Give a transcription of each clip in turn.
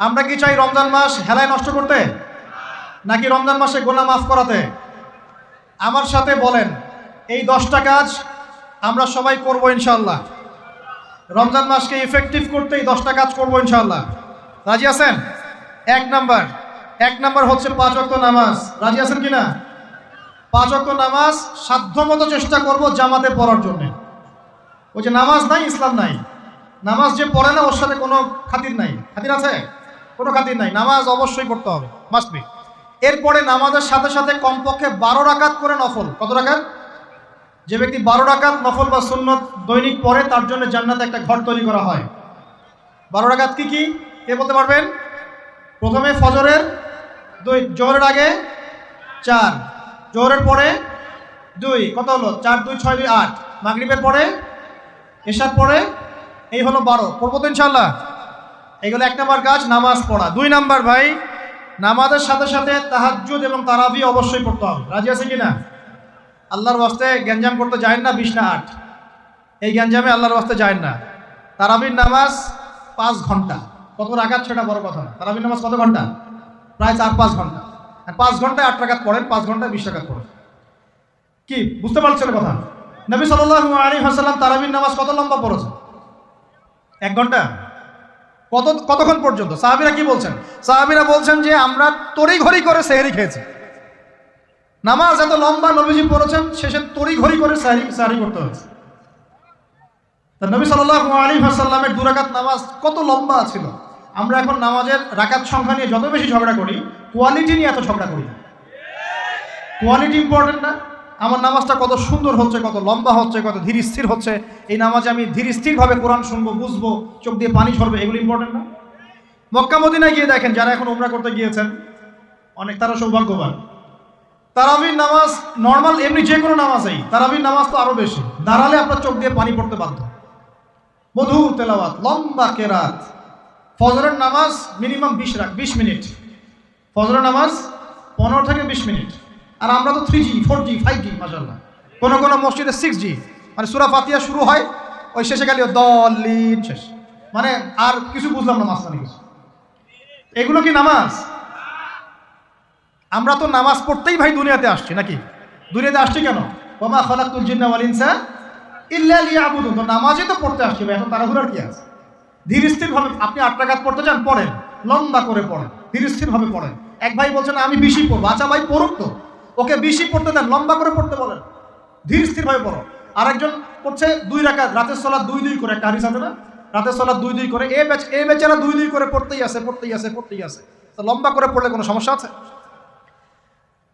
আমরা কি চাই রমজান মাস হেলায় নষ্ট করতে, নাকি রমজান মাসে গুনাহ মাফ করাতে? আমার সাথে বলেন, এই 10টা কাজ আমরা সবাই করব ইনশাআল্লাহ। রমজান মাসকে ইফেক্টিভ করতে এই 10টা কাজ করব ইনশাআল্লাহ। রাজি আছেন? এক নাম্বার হচ্ছে 5 ওয়াক্ত নামাজ। রাজি আছেন কিনা? 5 ওয়াক্ত নামাজ সাধ্যমতো চেষ্টা করব জামাতে পড়ার জন্য। ওই যে নামাজ নাই ইসলাম নাই, নামাজ যে পড়ে না ওর সাথে কোনো খাতির নাই। খাতির আছে? কোনো খাতির নাই। নামাজ অবশ্যই পড়তে হবে, মাস্ট বি। এরপরে নামাজের সাথে সাথে কমপক্ষে 12 রাকাত করে নফল। কত রাকাত? যে ব্যক্তি 12 রাকাত নফল বা সুন্নত দৈনিক পড়ে তার জন্য জান্নাতে একটা ঘর তৈরি করা হয়। 12 রাকাত কি কি কে বলতে পারবেন? প্রথমে ফজরের 2, জোহরের আগে 4, জোহরের পরে 2, কত হলো? 4 2 6 2 8, মাগরিবের পরে, এশার পরে, এই হলো 12। পড়বো তো ইনশাআল্লাহ। এইগুলো 1 নাম্বার কাজ, নামাজ পড়া। 2 নাম্বার ভাই, নামাজের সাথে সাথে তাহাজ্জুদ এবং তারাবি অবশ্যই পড়তে হবে। রাজি আছে কিনা? আল্লাহর ওয়াস্তে গ্যাঞ্জাম করতে যায় না 20 না 8, এই গ্যাঞ্জামে আল্লাহর ওয়াস্তে যায় না। তারাবির নামাজ 5 ঘন্টা। কত রাকাত সেটা বড় কথা না। তারাবির নামাজ কত ঘন্টা? প্রায় 4-5 ঘন্টা। আর 5 ঘন্টায় 8 রাকাত পড়েন, 5 ঘন্টায় 20 রাকাত পড়েন। কি বুঝতে পারছেন কথা? নবী সাল্লাল্লাহু আলাইহি ওয়াসাল্লাম তারাবির নামাজ কত লম্বা পড়েছেন? 1 ঘন্টা। কতক্ষণ পর্যন্ত? সাহাবীরা কি বলছেন? সাহাবীরা বলছেন যে আমরা তড়িঘড়ি করে সেহরি খেয়েছি। নামাজ এত লম্বা নবীজি পড়েছেন, শেষে তড়িঘড়ি করে সেহরি করতে হয়েছে। তা নবী সাল্লাল্লাহু আলাইহি ওয়াসাল্লামের 2 রাকাত নামাজ কত লম্বা ছিল। আমরা এখন নামাজের রাকাত সংখ্যা নিয়ে যত বেশি ঝগড়া করি, কোয়ালিটি নিয়ে এত ঝগড়া করি না। কোয়ালিটি ইম্পর্টেন্ট না? আমার নামাজটা কত সুন্দর হচ্ছে, কত লম্বা হচ্ছে, কত ধীর স্থির হচ্ছে, এই নামাজে আমি ধীর স্থিরভাবে কোরআন শুনবো, বুঝবো, চোখ দিয়ে পানি ঝরবে, এগুলো ইম্পর্টেন্ট না? মক্কা মদিনায় গিয়ে দেখেন, যারা এখন উমরা করতে গিয়েছেন অনেক, তারা সৌভাগ্যবান। তারাবির নামাজ নর্মাল এমনি যে কোনো নামাজেই, তারাবির নামাজ তো আরো বেশি। দাঁড়ালে আপনার চোখ দিয়ে পানি পড়তে বাধ্য। মধুর তেলাওয়াত, লম্বা কেরাত। ফজরের নামাজ মিনিমাম 20 মিনিট। ফজরের নামাজ 15 থেকে 20 মিনিট। আর আমরা তো 3G 4G 5G মাশাআল্লাহ। কোন কোন মসজিদে 6G, মানে সূরা ফাতিহা শুরু হয়, ওই শেষে গেলে দলিন শেষ, মানে আর কিছু বুঝলাম না মাঝখানে কিছু। এগুলো কি নামাজ? আমরা তো নামাজ পড়তেই ভাই দুনিয়াতে আসছি, নাকি? দুনিয়াতে আসছি কেন? ওয়া মা খালাকতুল জিন্না ওয়াল ইনসা ইল্লা লিয়াবুদুন। তো নামাজই তো পড়তে আসছি ভাই, এখন তাড়াহুড়ার কি আছে? ধীর স্থির ভাবে আপনি 8 রাকাত পড়তে চান, পড়েন, লম্বা করে পড়েন, ধীর স্থির ভাবে পড়েন। এক ভাই বলছেন আমি 20 পড়বো। আচ্ছা ভাই পড়ুক তো, ওকে 20 পড়তে দেন, লম্বা করে পড়তে বলেন, ধীর স্থির ভাবে পড়ো। আরেকজন পড়ছে 2 রাকাত, রাতের সালাত 2-2 করে, একটা হাদিস আছে না? রাতের সালাত 2-2 করে। এ বেচারা 2-2 করে পড়তেই আছে। তো লম্বা করে পড়লে কোনো সমস্যা আছে?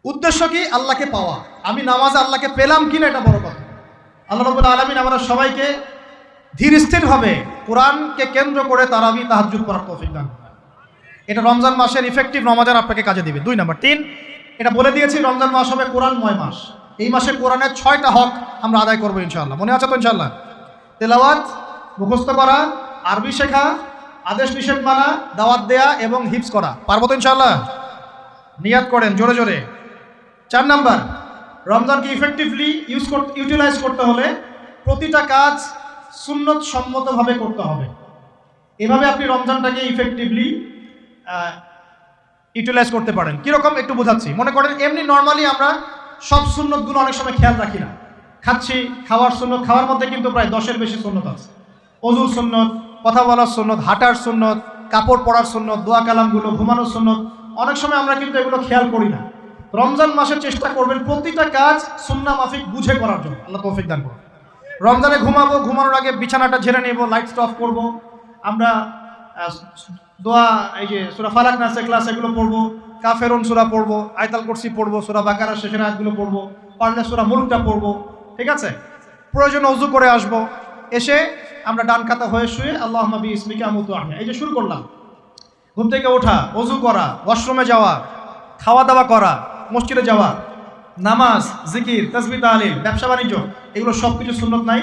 উদ্দেশ্য কি? আল্লাহকে পাওয়া। আমি নামাজে আল্লাহকে পেলাম কিনা এটা বড় কথা। আল্লাহ রাব্বুল আলামিন আমাদের সবাইকে ধীর স্থিরভাবে কোরআনকে কেন্দ্র করে তারাবি তাহাজ্জুদ করার তৌফিক দান করেন। এটা রমজান মাসের ইফেক্টিভ রমাদান আপনাকে কাজে দিবে। 2 নাম্বার। 3, এটা বলে দিয়েছি, রমজান মাস হবে কোরআনময় মাস। এই মাসে কোরআনের 6টা হক আমরা আদায় করবো ইনশাআল্লাহ। মনে আছে তো ইনশাআল্লাহ? তেলাওয়াত, মুখস্থ করা, আরবি শেখা, আদেশ নিষেধ মানা, দাওয়াত দেয়া এবং হিফজ করা। পারবো তো ইনশাআল্লাহ? নিয়াত করেন জোরে জোরে। 4 নাম্বার, রমজানকে ইফেক্টিভলি ইউটিলাইজ করতে হলে প্রতিটা কাজ সুন্নত সম্মতভাবে করতে হবে। এভাবে আপনি রমজানটাকে ইফেক্টিভলি ইউটিলাইজ করতে পারেন। কীরকম একটু বোঝাচ্ছি। মনে করেন এমনি নর্মালি আমরা সব সুন্নতগুলো অনেক সময় খেয়াল রাখি না। খাচ্ছি, খাওয়ার সুন্নত, খাওয়ার মধ্যে কিন্তু প্রায় 10-এর বেশি সুন্নত আছে। অজুর সুন্নত, কথা বলার সুন্নত, হাঁটার সুন্নত, কাপড় পরার সুন্নত, দোয়া কালামগুলো, ঘুমানোর সুন্নত, অনেক সময় আমরা কিন্তু এগুলো খেয়াল করি না। রমজান মাসে চেষ্টা করবেন প্রতিটা কাজ সুন্নাহ মাফিক বুঝে করার জন্য। আল্লাহ তৌফিক দান করুন। রমজানে ঘুমাবো, ঘুমানোর আগে বিছানাটা ঝেড়ে নেব, লাইট অফ করব, আমরা দোয়া, এই যে সূরা ফালাক নাস ক্লাস এগুলো পড়বো, কাফেরুন সূরা পড়বো, আয়াতুল কুরসি পড়বো, সূরা বাকারা শেষের আয়াতগুলো পড়বো, পারলে সূরা মুলকটা পড়বো, ঠিক আছে? প্রয়োজনে ওযু করে আসবো, এসে আমরা ডান কাতা হয়ে শুয়ে আল্লাহুম্মা বিইসমিকা আমুতু ওয়া আহইয়া, এই যে শুরু করলাম। ঘুম থেকে ওঠা, ওযু করা, ওয়াশরুমে যাওয়া, খাওয়া দাওয়া করা, মসজিদে যাওয়া, নামাজ, জিকির, তাসবিহ, তাহলিল, ব্যবসা বাণিজ্য, এগুলো সব কিছু সুন্নত নাই?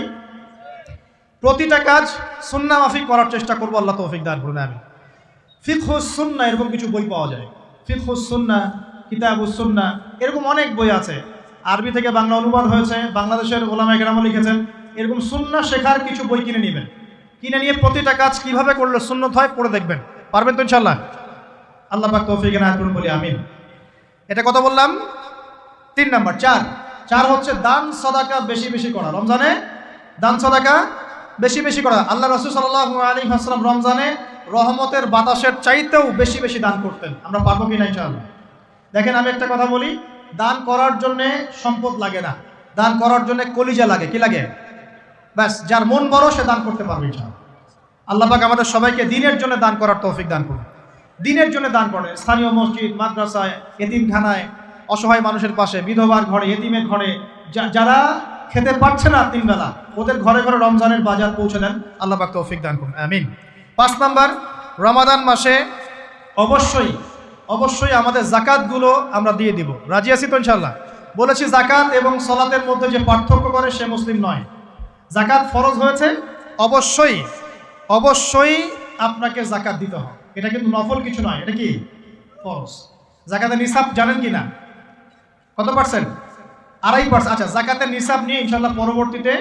প্রতিটা কাজ সুন্নাহ মাফিক করার চেষ্টা করবো। আল্লাহ তৌফিক দান করুন। আমি ফিকহুস সুন্নাহ এরকম কিছু বই পাওয়া যায়। ফিকহুস সুন্নাহ, কিতাবুস সুন্নাহ, এরকম অনেক বই আছে। আরবি থেকে বাংলা অনুবাদ হয়েছে, বাংলাদেশের ওলামায়ে কেরাম লিখেছেন। এরকম সুন্নাহ শেখার কিছু বই কিনে নেবেন। কিনে নিয়ে প্রতিটা কাজ কিভাবে করলে সুন্নত হয় পড়ে দেখবেন। পারবেন তো ইনশাআল্লাহ? আল্লাহ পাক তৌফিক এনায়েত করুন, বলি আমিন। এটা কত বললাম? 3 নাম্বার। 4 হচ্ছে দান সাদাকা বেশি বেশি করা। রমজানে দান সাদাকা বেশি বেশি করা। আল্লাহ রাসূল সাল্লাল্লাহু আলাইহি ওয়াসাল্লাম রমজানে রহমতের বাতাসের চাইতেও বেশি বেশি দান করতেন। আমরা পারবো কিনা ইনশাআল্লাহ? দেখেন, আমি একটা কথা বলি, দান করার জন্যে সম্পদ লাগে না, দান করার জন্য কলিজা লাগে। কি লাগে? ব্যাস, যার মন বড় সে দান করতে পারবে ইনশাআল্লাহ। আল্লাহ পাক আমাদের সবাইকে দিনের জন্য দান করার তৌফিক দান করুন। দিনের জন্য দান করেন, স্থানীয় মসজিদ, মাদ্রাসায়, এতিমখানায়, অসহায় মানুষের পাশে, বিধবার ঘরে, এতিমের ঘরে, যারা খেতে পারছে না 3 বেলা, ওদের ঘরে ঘরে রমজানের বাজার পৌঁছে দেন। আল্লাহ পাক তৌফিক দান করুন, আমিন। 5 নাম্বার, রমাদান মাসে অবশ্যই আমাদের জাকাতগুলো আমরা দিয়ে দিব। রাজি আছি তো ইনশাআল্লাহ? বলেছি জাকাত এবং সালাতের মধ্যে যে পার্থক্য করে সে মুসলিম নয়। জাকাত ফরজ হয়েছে, অবশ্যই আপনাকে জাকাত দিতে হবে। এটা কিন্তু নফল কিছু নয়, এটা কি ফরজ। জাকাতের নিসাব জানেন কি না? কত পার্সেন্ট? 2.5%। আচ্ছা, জাকাতের নিসাব নিয়ে ইনশাআল্লাহ পরবর্তীতে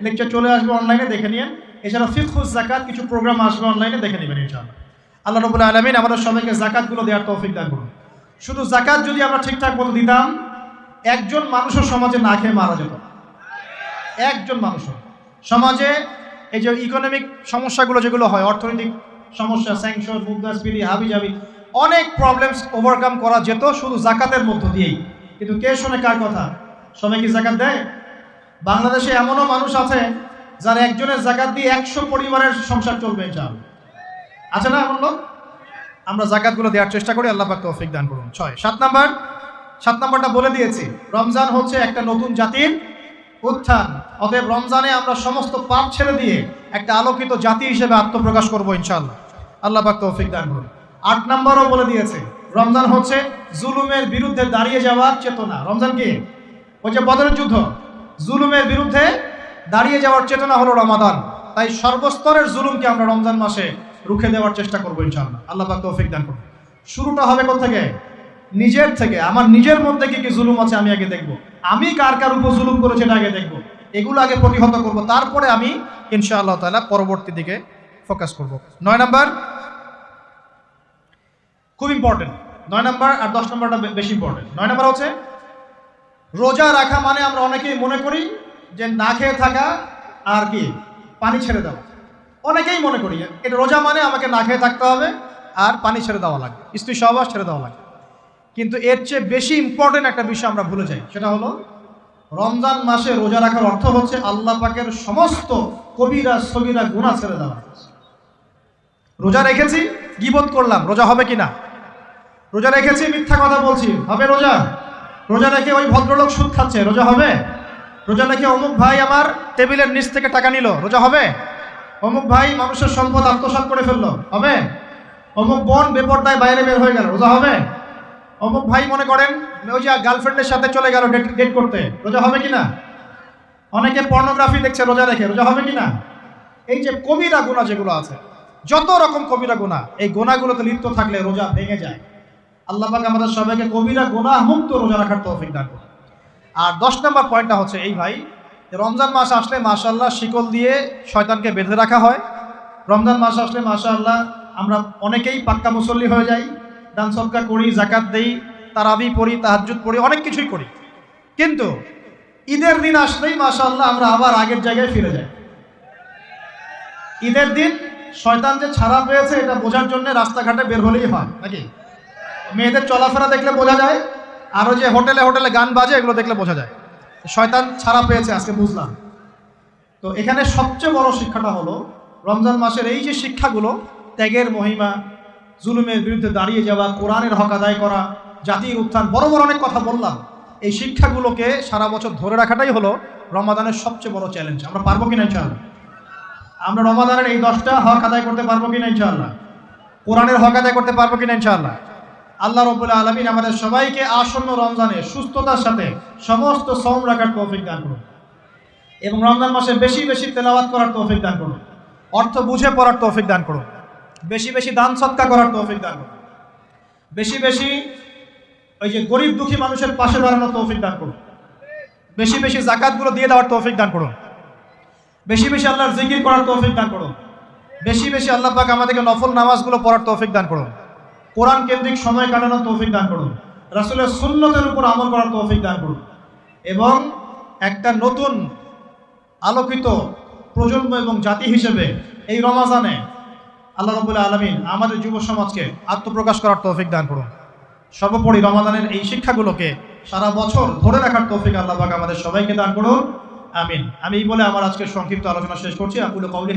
লেকচার চলে আসবে, অনলাইনে দেখে নিন। এছাড়া ফিকহুস জাকাত কিছু প্রোগ্রাম আসবে, অনলাইনে দেখে নেবেন ইনশাআল্লাহ। আল্লাহ রাব্বুল আলামিন আমাদের সবাইকে জাকাতগুলো দেওয়ার তৌফিক দান করুন। শুধু জাকাত যদি আমরা ঠিকঠাক মতো দিতাম, একজন মানুষের সমাজে না খেয়ে মারা যেত। একজন মানুষও সমাজে এই যে ইকোনমিক সমস্যাগুলো যেগুলো হয়, অর্থনৈতিক সমস্যা, স্যাংশন, মুদ্রাস্ফীতি, হাবিজাবি, অনেক প্রবলেমস ওভারকাম করা যেত শুধু জাকাতের মধ্য দিয়েই। কিন্তু কে শোনে কার কথা? সবাই কি জাকাত দেয়? বাংলাদেশে এমনও মানুষ আছে যার একজনের জাকাত দিয়ে 100 পরিবারের সংসার চলবে ইনশাআল্লাহ। আছে না এমন লোক? আমরা জাকাতগুলো দেওয়ার চেষ্টা করি, আল্লাহ পাক তৌফিক দান করুন। 7 নাম্বারটা বলে দিয়েছি, রমজান হচ্ছে একটা নতুন জাতির উত্থান। অতএব রমজানে আমরা সমস্ত পাপ ছেড়ে দিয়ে একটা আলোকিত জাতি হিসেবে আত্মপ্রকাশ করবো ইনশাআল্লাহ। আল্লাহ পাক তৌফিক দান করুন। 8 নাম্বারও বলে দিয়েছে, রমজান হচ্ছে জুলুমের বিরুদ্ধে দাঁড়িয়ে যাওয়ার চেতনা। রমজান কি? ওই যে বদরের যুদ্ধ, জুলুমের বিরুদ্ধে দাঁড়িয়ে যাওয়ার চেতনা হলো রমাদান। তাই সর্বস্তরের জুলুমকে আমরা রমজান মাসে রুখে দেওয়ার চেষ্টা করবো ইনশাআল্লাহ। আল্লাহ পাক তৌফিক দান করুন। শুরুটা হবে কোথা থেকে? নিজের থেকে। আমার নিজের মধ্যে কি কি জুলুম আছে আমি আগে দেখব, আমি কার কার উপর জুলুম করেছি এটা আগে দেখব, এগুলো আগে প্রতিহত করব, তারপরে আমি ইনশাআল্লাহ তাআলা পরবর্তী দিকে ফোকাস করব। 9 নাম্বার খুব ইম্পর্টেন্ট। 9 নাম্বার আর 10 নাম্বারটা বেশি ইম্পর্টেন্ট। 9 নাম্বার হচ্ছে রোজা রাখা মানে আমরা অনেকেই মনে করি যে না খেয়ে থাকা আর কি পানি ছেড়ে দেওয়া। অনেকেই মনে করি এটা রোজা মানে আমাকে না খেয়ে থাকতে হবে আর পানি ছেড়ে দেওয়া লাগবে, স্ত্রী সহবাস ছেড়ে দেওয়া লাগবে। কিন্তু এর চেয়ে বেশি ইম্পর্টেন্ট একটা বিষয় আমরা ভুলে যাই, সেটা হলো রমজান মাসে রোজা রাখার অর্থ হচ্ছে আল্লাহ পাকের সমস্ত কবিরা সগীরা গুনাহ ছেড়ে দেওয়া। রোজা রেখেছি, গীবত করলাম, রোজা হবে কিনা? রোজা রেখেছি, মিথ্যা কথা বলছি, হবে রোজা? রোজা রেখে ওই ভদ্রলোক সুদ খাচ্ছে, রোজা হবে? রোজা রেখে অমুক ভাই আমার টেবিলের নিচ থেকে টাকা নিল, রোজা হবে? অমুক ভাই মানুষের সম্পদ আত্মসাৎ করে ফেললো, হবে? অমুক বোন বেপরদায় বাইরে বের হয়ে গেল, রোজা হবে? অমুক ভাই মনে করেন ওই যে গার্লফ্রেন্ডের সাথে চলে গেল ডেট করতে, রোজা হবে কিনা? অনেকে পর্নোগ্রাফি দেখছে রোজা রেখে, রোজা হবে কিনা? এই যে কবিরা গুনাহ যেগুলো আছে, যত রকম কবিরা গুনাহ, এই গুনাহগুলোতে লিপ্ত থাকলে রোজা ভেঙে যায়। আল্লাহ পাক আমাদের সবাইকে কবিরা গুনাহ মুক্ত রোজা রাখার তৌফিক দান করুন। আর 10 নম্বর পয়েন্টটা হচ্ছে এই ভাই, রমজান মাস আসলে মাশাআল্লাহ শিকল দিয়ে শয়তানকে বেঁধে রাখা হয়। রমজান মাস আসলে মাশাআল্লাহ আমরা অনেকেই পাক্কা মুসল্লি হয়ে যাই, দান সদকা করি, জাকাত দেই, তারাবি পড়ি, তাহাজ্জুদ পড়ি, অনেক কিছুই করি। কিন্তু ঈদের দিন আসলেই মাশাআল্লাহ আমরা আবার আগের জায়গায় ফিরে যাই। ঈদের দিন শয়তান যে ছাড়া পেয়েছে এটা বোঝার জন্য রাস্তাঘাটে বের হলেই হয় নাকি? মেয়েদের চলাফেরা দেখলে বোঝা যায়, আরও যে হোটেলে হোটেলে গান বাজে এগুলো দেখলে বোঝা যায় শয়তান ছাড়া পেয়েছে, আজকে বুঝলাম। তো এখানে সবচেয়ে বড় শিক্ষাটা হলো রমজান মাসের এই যে শিক্ষাগুলো, ত্যাগের মহিমা, জুলুমের বিরুদ্ধে দাঁড়িয়ে যাওয়া, কোরআনের হক আদায় করা, জাতির উত্থান, বড় বড় অনেক কথা বললাম। এই শিক্ষাগুলোকে সারা বছর ধরে রাখাটাই হলো রমাদানের সবচেয়ে বড় চ্যালেঞ্জ। আমরা পারবো কিনা ইনশাআল্লাহ? আমরা রমাদানের এই 10টা হক আদায় করতে পারবো কিনা ইনশাআল্লাহ? কোরআনের হক আদায় করতে পারবো কিনা ইনশাআল্লাহ? আল্লাহ রাব্বুল আলামিন আমাদের সবাইকে আসন্ন রমজানে সুস্থতার সাথে সমস্ত সওম রাখার তৌফিক দান করুন এবং রমজান মাসে বেশি বেশি তেলাওয়াত করার তৌফিক দান করুন, অর্থ বুঝে পড়ার তৌফিক দান করুন, বেশি বেশি দান সদকা করার তৌফিক দান করুন, বেশি বেশি ওই যে গরিব দুঃখী মানুষের পাশে দাঁড়ানোর তৌফিক দান করুন, বেশি বেশি জাকাতগুলো দিয়ে দেওয়ার তৌফিক দান করুন, বেশি বেশি আল্লাহর জিকির করার তৌফিক দান করুন, বেশি বেশি আল্লাহ পাক আমাদেরকে নফল নামাজগুলো পড়ার তৌফিক দান করুন, কোরআন কেন্দ্রিক সময় কাটানোর তৌফিক দান করুন, রাসূলের সুন্নতের উপর আমল করার তৌফিক দান করুন, এবং একটা নতুন আলোকিত প্রজন্ম এবং জাতি হিসেবে এই রমাজানে আল্লাহ রাব্বুল আলামিন আমাদের যুব সমাজকে আত্মপ্রকাশ করার তৌফিক দান করুন। সর্বোপরি রমাদানের এই শিক্ষাগুলোকে সারা বছর ধরে রাখার তৌফিক আল্লাহ পাক আমাদের সবাইকে দান করুন, আমিন। আমি এই বলে আমার আজকের সংক্ষিপ্ত আলোচনা শেষ করছি। আকুলু কওলি